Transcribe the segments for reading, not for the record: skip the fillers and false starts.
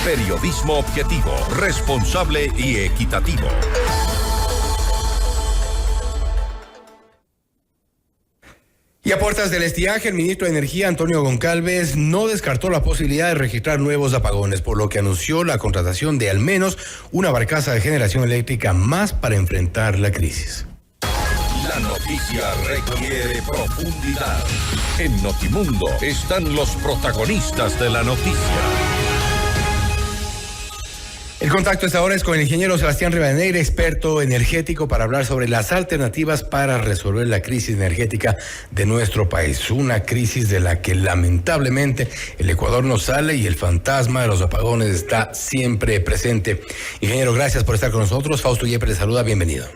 Periodismo objetivo, responsable y equitativo. Y a puertas del estiaje, el ministro de Energía, Antonio Goncalves, no descartó la posibilidad de registrar nuevos apagones, por lo que anunció la contratación de al menos una barcaza de generación eléctrica más para enfrentar la crisis. La noticia requiere profundidad. En Notimundo están los protagonistas de la noticia. El contacto a esta hora es con el ingeniero Sebastián Rivadeneira, experto energético, para hablar sobre las alternativas para resolver la crisis energética de nuestro país. Una crisis de la que lamentablemente el Ecuador no sale y el fantasma de los apagones está siempre presente. Ingeniero, gracias por estar con nosotros. Fausto Yepes le saluda, bienvenido.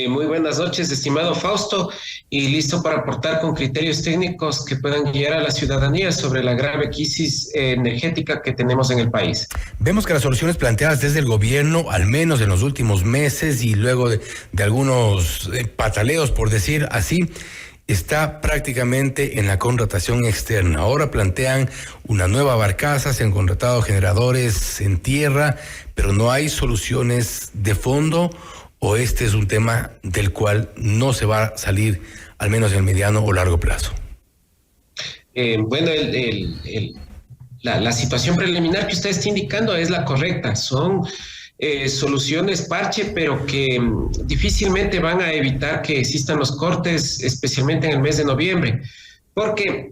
Muy buenas noches, estimado Fausto, y listo para aportar con criterios técnicos que puedan guiar a la ciudadanía sobre la grave crisis energética que tenemos en el país. Vemos que las soluciones planteadas desde el gobierno, al menos en los últimos meses y luego de algunos pataleos, por decir así, está prácticamente en la contratación externa. Ahora plantean una nueva barcaza, se han contratado generadores en tierra, pero no hay soluciones de fondo. ¿O este es un tema del cual no se va a salir, al menos en el mediano o largo plazo? Bueno, la situación preliminar que usted está indicando es la correcta. Son soluciones parche, pero que difícilmente van a evitar que existan los cortes, especialmente en el mes de noviembre. Porque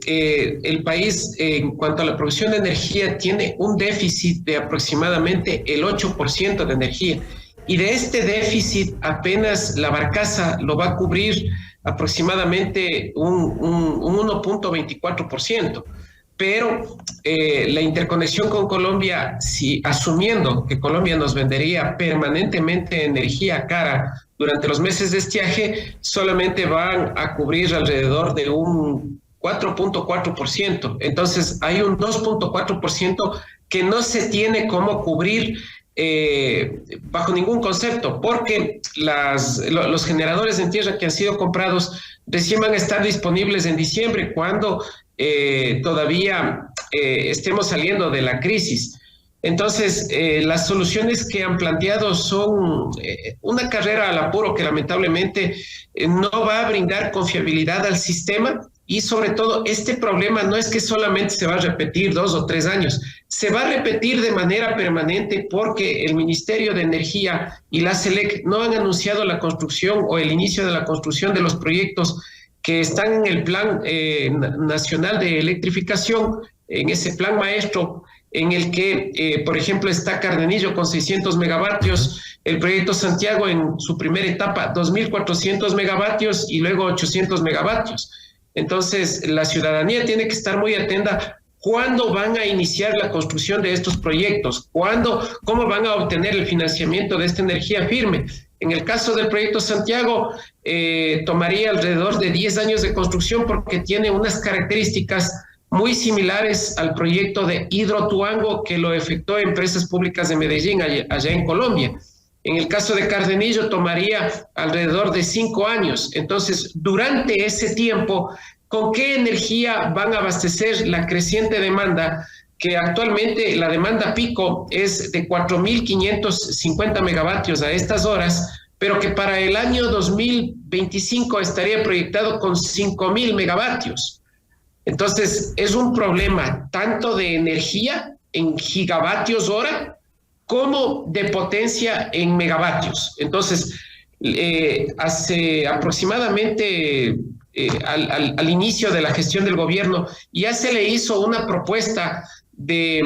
el país, en cuanto a la producción de energía, tiene un déficit de aproximadamente el 8% de energía. Y de este déficit apenas la barcaza lo va a cubrir aproximadamente un 1.24%. Pero la interconexión con Colombia, si asumiendo que Colombia nos vendería permanentemente energía cara durante los meses de estiaje, solamente van a cubrir alrededor de un 4.4%. Entonces hay un 2.4% que no se tiene cómo cubrir bajo ningún concepto, porque los generadores en tierra que han sido comprados recién van a estar disponibles en diciembre, cuando todavía estemos saliendo de la crisis. Entonces, las soluciones que han planteado son una carrera al apuro que lamentablemente no va a brindar confiabilidad al sistema. Y sobre todo, este problema no es que solamente se va a repetir 2 o 3 años, se va a repetir de manera permanente porque el Ministerio de Energía y la SELEC no han anunciado la construcción o el inicio de la construcción de los proyectos que están en el Plan Nacional de Electrificación, en ese plan maestro en el que, por ejemplo, está Cardenillo con 600 megavatios, el proyecto Santiago en su primera etapa 2.400 megavatios y luego 800 megavatios. Entonces, la ciudadanía tiene que estar muy atenta. ¿Cuándo van a iniciar la construcción de estos proyectos? ¿Cómo van a obtener el financiamiento de esta energía firme? En el caso del proyecto Santiago, tomaría alrededor de 10 años de construcción porque tiene unas características muy similares al proyecto de Hidroituango que lo efectuó Empresas Públicas de Medellín, allá en Colombia. En el caso de Cardenillo tomaría alrededor de 5 años. Entonces, durante ese tiempo, ¿con qué energía van a abastecer la creciente demanda? Que actualmente la demanda pico es de 4.550 megavatios a estas horas, pero que para el año 2025 estaría proyectado con 5.000 megavatios. Entonces, es un problema tanto de energía en gigavatios hora, como de potencia en megavatios. Entonces, hace aproximadamente al inicio de la gestión del gobierno, ya se le hizo una propuesta de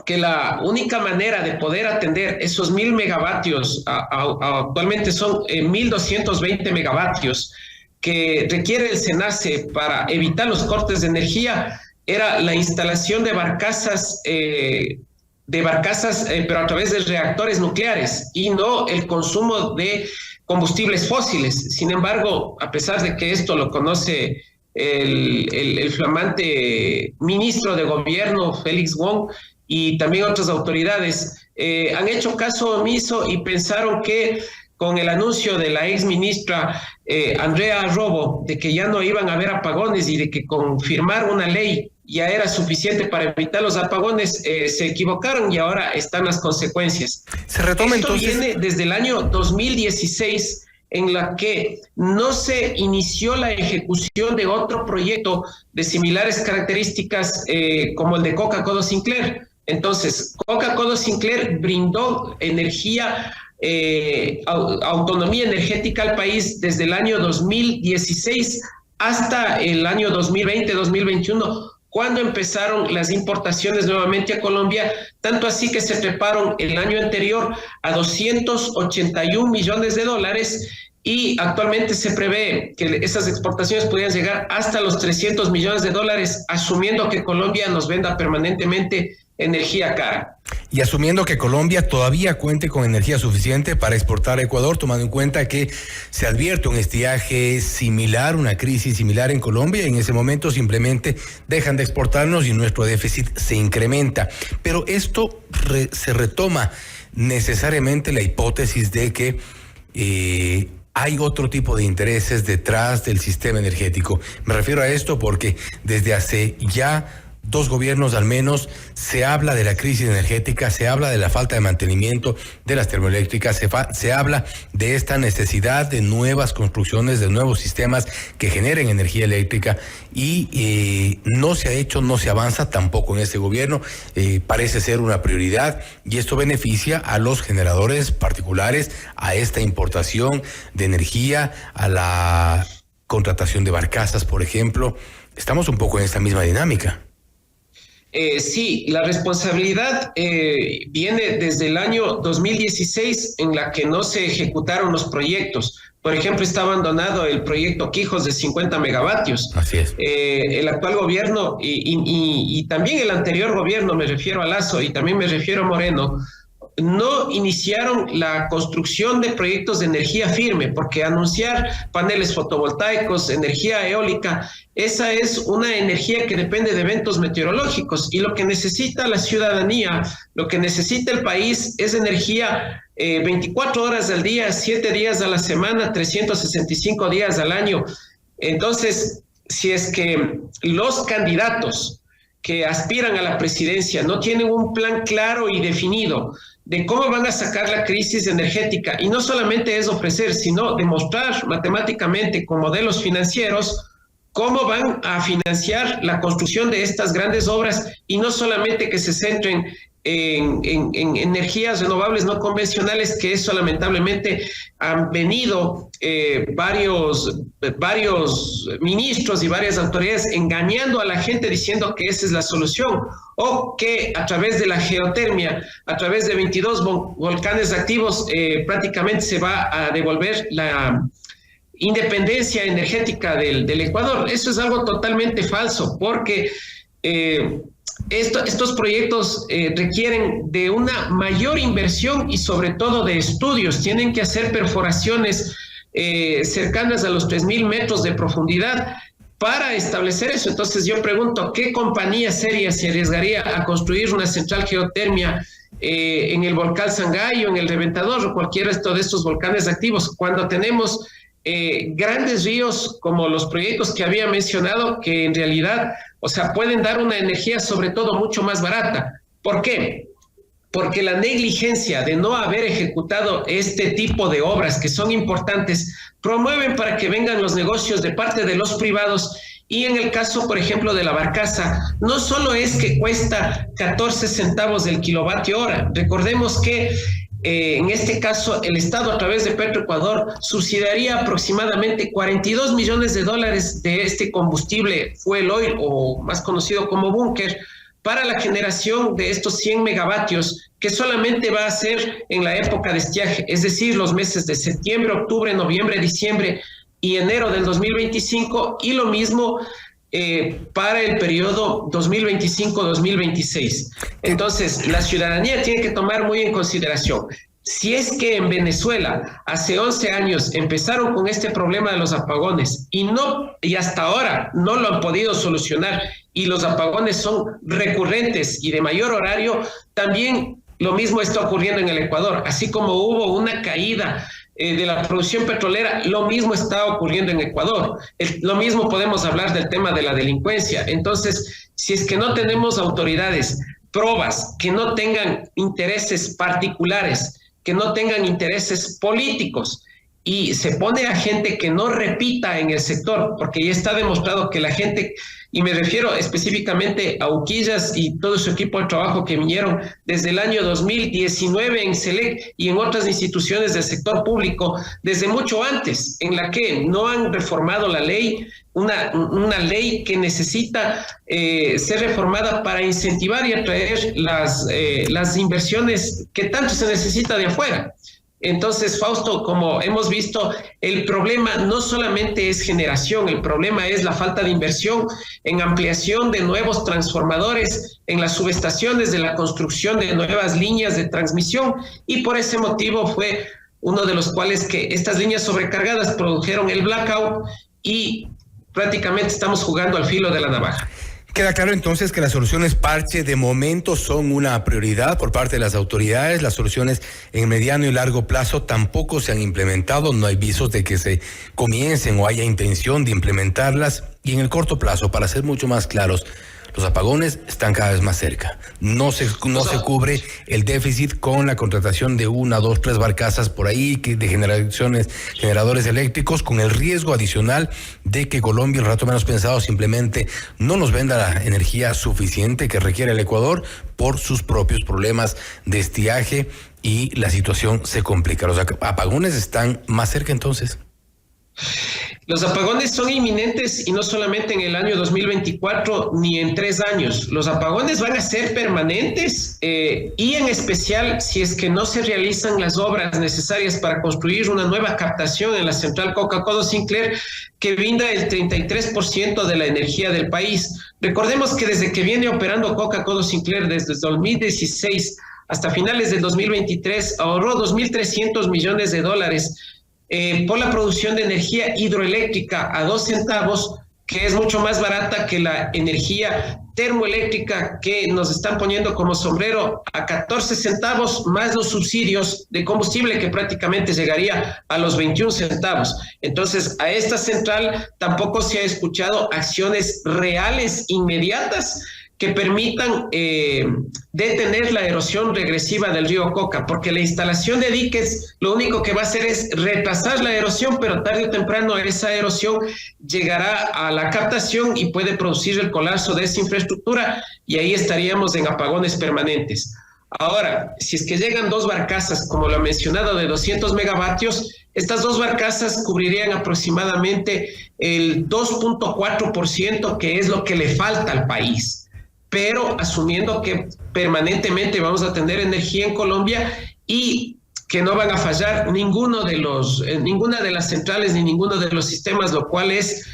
que la única manera de poder atender esos 1.000 megavatios, actualmente son 1.220 megavatios, que requiere el SENACE para evitar los cortes de energía, era la instalación de barcazas, pero a través de reactores nucleares y no el consumo de combustibles fósiles. Sin embargo, a pesar de que esto lo conoce el flamante ministro de gobierno, Félix Wong, y también otras autoridades, han hecho caso omiso y pensaron que con el anuncio de la ex ministra Andrea Robo de que ya no iban a haber apagones y de que con firmar una ley ya era suficiente para evitar los apagones, se equivocaron y ahora están las consecuencias. Se retoma Esto entonces. viene desde el año 2016, en la que no se inició la ejecución de otro proyecto de similares características como el de Coca-Cola Sinclair. Entonces, Coca-Cola Sinclair brindó energía, autonomía energética al país desde el año 2016 hasta el año 2020-2021, cuando empezaron las importaciones nuevamente a Colombia, tanto así que se treparon el año anterior a 281 millones de dólares y actualmente se prevé que esas exportaciones podrían llegar hasta los 300 millones de dólares, asumiendo que Colombia nos venda permanentemente energía cara. Y asumiendo que Colombia todavía cuente con energía suficiente para exportar a Ecuador, tomando en cuenta que se advierte un estiaje similar, una crisis similar en Colombia, y en ese momento simplemente dejan de exportarnos y nuestro déficit se incrementa. Pero esto se retoma necesariamente la hipótesis de que hay otro tipo de intereses detrás del sistema energético. Me refiero a esto porque desde hace ya 2 gobiernos al menos se habla de la crisis energética, se habla de la falta de mantenimiento de las termoeléctricas, se habla de esta necesidad de nuevas construcciones, de nuevos sistemas que generen energía eléctrica y no se ha hecho, no se avanza tampoco en este gobierno. Parece ser una prioridad y esto beneficia a los generadores particulares, a esta importación de energía, a la contratación de barcazas, por ejemplo. Estamos un poco en esta misma dinámica. Sí, la responsabilidad viene desde el año 2016 en la que no se ejecutaron los proyectos. Por ejemplo, está abandonado el proyecto Quijos de 50 megavatios. Así es. El actual gobierno y también el anterior gobierno, me refiero a Lasso y también me refiero a Moreno, no iniciaron la construcción de proyectos de energía firme, porque anunciar paneles fotovoltaicos, energía eólica, esa es una energía que depende de eventos meteorológicos y lo que necesita la ciudadanía, lo que necesita el país es energía 24 horas al día, 7 días a la semana, 365 días al año. Entonces, si es que los candidatos que aspiran a la presidencia no tienen un plan claro y definido de cómo van a sacar la crisis energética, y no solamente es ofrecer, sino demostrar matemáticamente con modelos financieros cómo van a financiar la construcción de estas grandes obras, y no solamente que se centren en energías renovables no convencionales, que eso lamentablemente han venido varios ministros y varias autoridades engañando a la gente diciendo que esa es la solución, o que a través de la geotermia, a través de 22 volcanes activos, prácticamente se va a devolver la independencia energética del Ecuador. Eso es algo totalmente falso, porque estos proyectos requieren de una mayor inversión y sobre todo de estudios. Tienen que hacer perforaciones cercanas a los 3.000 metros de profundidad para establecer eso. Entonces yo pregunto, ¿qué compañía seria se arriesgaría a construir una central geotermia en el volcán Sangayo, en el Reventador o cualquiera de estos volcanes activos, cuando tenemos grandes ríos como los proyectos que había mencionado, que en realidad, o sea, pueden dar una energía sobre todo mucho más barata? ¿Por qué? Porque la negligencia de no haber ejecutado este tipo de obras que son importantes promueven para que vengan los negocios de parte de los privados. Y en el caso, por ejemplo, de la barcaza, no solo es que cuesta 14 centavos del kilovatio hora. Recordemos que en este caso, el Estado, a través de Petroecuador, subsidiaría aproximadamente 42 millones de dólares de este combustible fuel oil, o más conocido como búnker, para la generación de estos 100 megavatios, que solamente va a ser en la época de estiaje, es decir, los meses de septiembre, octubre, noviembre, diciembre y enero del 2025, y lo mismo para el periodo 2025-2026. Entonces, la ciudadanía tiene que tomar muy en consideración, si es que en Venezuela hace 11 años empezaron con este problema de los apagones y hasta ahora no lo han podido solucionar, y los apagones son recurrentes y de mayor horario, también lo mismo está ocurriendo en el Ecuador. Así como hubo una caída de la producción petrolera, lo mismo está ocurriendo en Ecuador. Lo mismo podemos hablar del tema de la delincuencia. Entonces, si es que no tenemos autoridades, pruebas, que no tengan intereses particulares, que no tengan intereses políticos, y se pone a gente que no repita en el sector, porque ya está demostrado que la gente, y me refiero específicamente a Uquillas y todo su equipo de trabajo que vinieron desde el año 2019 en SELEC y en otras instituciones del sector público, desde mucho antes, en la que no han reformado la ley, una ley que necesita ser reformada para incentivar y atraer las inversiones que tanto se necesita de afuera. Entonces, Fausto, como hemos visto, el problema no solamente es generación, el problema es la falta de inversión en ampliación de nuevos transformadores, en las subestaciones, de la construcción de nuevas líneas de transmisión, y por ese motivo fue uno de los cuales que estas líneas sobrecargadas produjeron el blackout y prácticamente estamos jugando al filo de la navaja. Queda claro entonces que las soluciones parche de momento son una prioridad por parte de las autoridades. Las soluciones en mediano y largo plazo tampoco se han implementado. No hay visos de que se comiencen o haya intención de implementarlas. Y en el corto plazo, para ser mucho más claros, los apagones están cada vez más cerca. No se cubre el déficit con la contratación de 1, 2, 3 barcazas por ahí de generadores eléctricos, con el riesgo adicional de que Colombia, el rato menos pensado, simplemente no nos venda la energía suficiente que requiere el Ecuador por sus propios problemas de estiaje, y la situación se complica. Los apagones están más cerca entonces. Los apagones son inminentes, y no solamente en el año 2024 ni en 3 años. Los apagones van a ser permanentes y en especial si es que no se realizan las obras necesarias para construir una nueva captación en la central Coca-Cola Sinclair, que brinda el 33% de la energía del país. Recordemos que desde que viene operando Coca-Cola Sinclair desde 2016 hasta finales del 2023 ahorró $2.300 millones por la producción de energía hidroeléctrica a 2 centavos, que es mucho más barata que la energía termoeléctrica que nos están poniendo como sombrero a 14 centavos, más los subsidios de combustible que prácticamente llegaría a los 21 centavos. Entonces, a esta central tampoco se ha escuchado acciones reales, inmediatas, que permitan detener la erosión regresiva del río Coca, porque la instalación de diques lo único que va a hacer es retrasar la erosión, pero tarde o temprano esa erosión llegará a la captación y puede producir el colapso de esa infraestructura, y ahí estaríamos en apagones permanentes. Ahora, si es que llegan 2 barcazas, como lo he mencionado, de 200 megavatios, estas 2 barcazas cubrirían aproximadamente el 2.4%, que es lo que le falta al país, pero asumiendo que permanentemente vamos a tener energía en Colombia y que no van a fallar ninguna de las centrales ni ninguno de los sistemas, lo cual es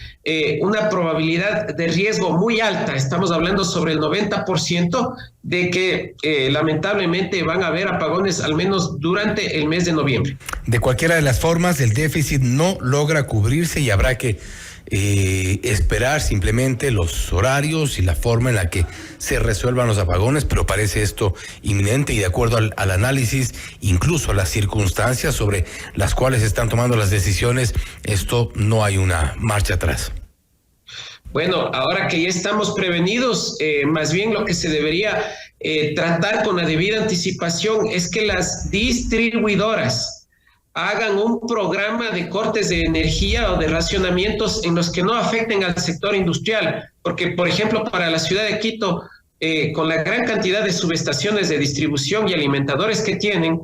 una probabilidad de riesgo muy alta. Estamos hablando sobre el 90% de que lamentablemente van a haber apagones, al menos durante el mes de noviembre. De cualquiera de las formas, el déficit no logra cubrirse y habrá que esperar simplemente los horarios y la forma en la que se resuelvan los apagones, pero parece esto inminente, y de acuerdo al análisis, incluso a las circunstancias sobre las cuales se están tomando las decisiones, esto no hay una marcha atrás. Bueno, ahora que ya estamos prevenidos, más bien lo que se debería tratar con la debida anticipación es que las distribuidoras hagan un programa de cortes de energía o de racionamientos en los que no afecten al sector industrial, porque, por ejemplo, para la ciudad de Quito, con la gran cantidad de subestaciones de distribución y alimentadores que tienen,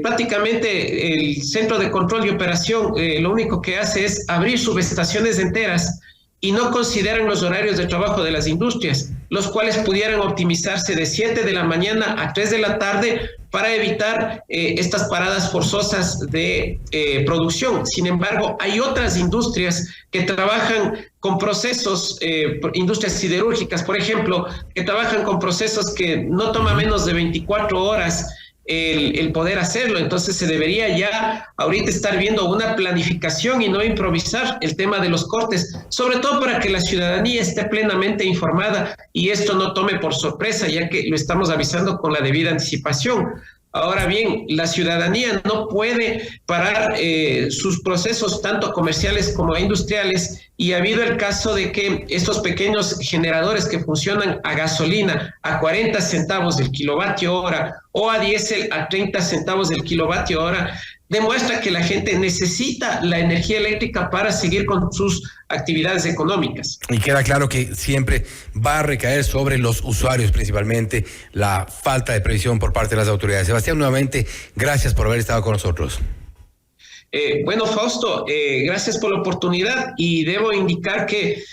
prácticamente el centro de control y operación lo único que hace es abrir subestaciones enteras y no consideran los horarios de trabajo de las industrias, los cuales pudieran optimizarse de 7 de la mañana a 3 de la tarde para evitar estas paradas forzosas de producción. Sin embargo, hay otras industrias que trabajan con procesos, industrias siderúrgicas, por ejemplo, que trabajan con procesos que no toma menos de 24 horas el poder hacerlo. Entonces se debería ya ahorita estar viendo una planificación y no improvisar el tema de los cortes, sobre todo para que la ciudadanía esté plenamente informada y esto no tome por sorpresa, ya que lo estamos avisando con la debida anticipación. Ahora bien, la ciudadanía no puede parar sus procesos tanto comerciales como industriales, y ha habido el caso de que estos pequeños generadores que funcionan a gasolina a 40 centavos del kilovatio hora o a diésel a 30 centavos del kilovatio hora demuestra que la gente necesita la energía eléctrica para seguir con sus actividades económicas. Y queda claro que siempre va a recaer sobre los usuarios, principalmente la falta de previsión por parte de las autoridades. Sebastián, nuevamente, gracias por haber estado con nosotros. Bueno, Fausto, gracias por la oportunidad, y debo indicar que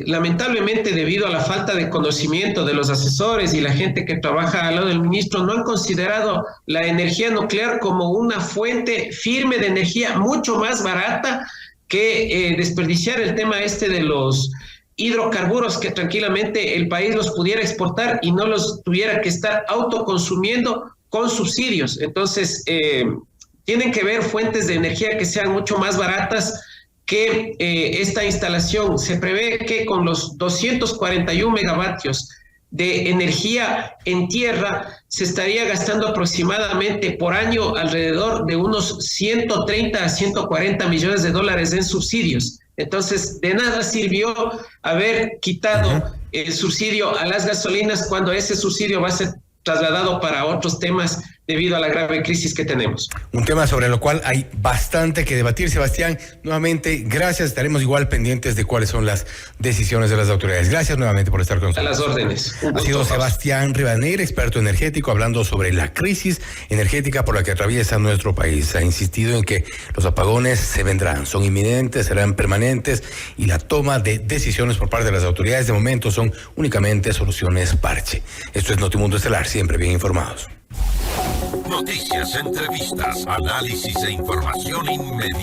lamentablemente, debido a la falta de conocimiento de los asesores y la gente que trabaja al lado del ministro, no han considerado la energía nuclear como una fuente firme de energía mucho más barata que desperdiciar el tema de los hidrocarburos, que tranquilamente el país los pudiera exportar y no los tuviera que estar autoconsumiendo con subsidios. Entonces, tienen que ver fuentes de energía que sean mucho más baratas que esta instalación. Se prevé que con los 241 megavatios de energía en tierra se estaría gastando aproximadamente por año alrededor de unos 130 a 140 millones de dólares en subsidios. Entonces, de nada sirvió haber quitado el subsidio a las gasolinas cuando ese subsidio va a ser trasladado para otros temas debido a la grave crisis que tenemos. Un tema sobre lo cual hay bastante que debatir, Sebastián. Nuevamente, gracias. Estaremos igual pendientes de cuáles son las decisiones de las autoridades. Gracias nuevamente por estar con nosotros. A las órdenes. Ha sido Sebastián Rivadeneira, experto energético, hablando sobre la crisis energética por la que atraviesa nuestro país. Ha insistido en que los apagones se vendrán, son inminentes, serán permanentes, y la toma de decisiones por parte de las autoridades de momento son únicamente soluciones parche. Esto es Notimundo Estelar, siempre bien informados. Noticias, entrevistas, análisis e información inmediata.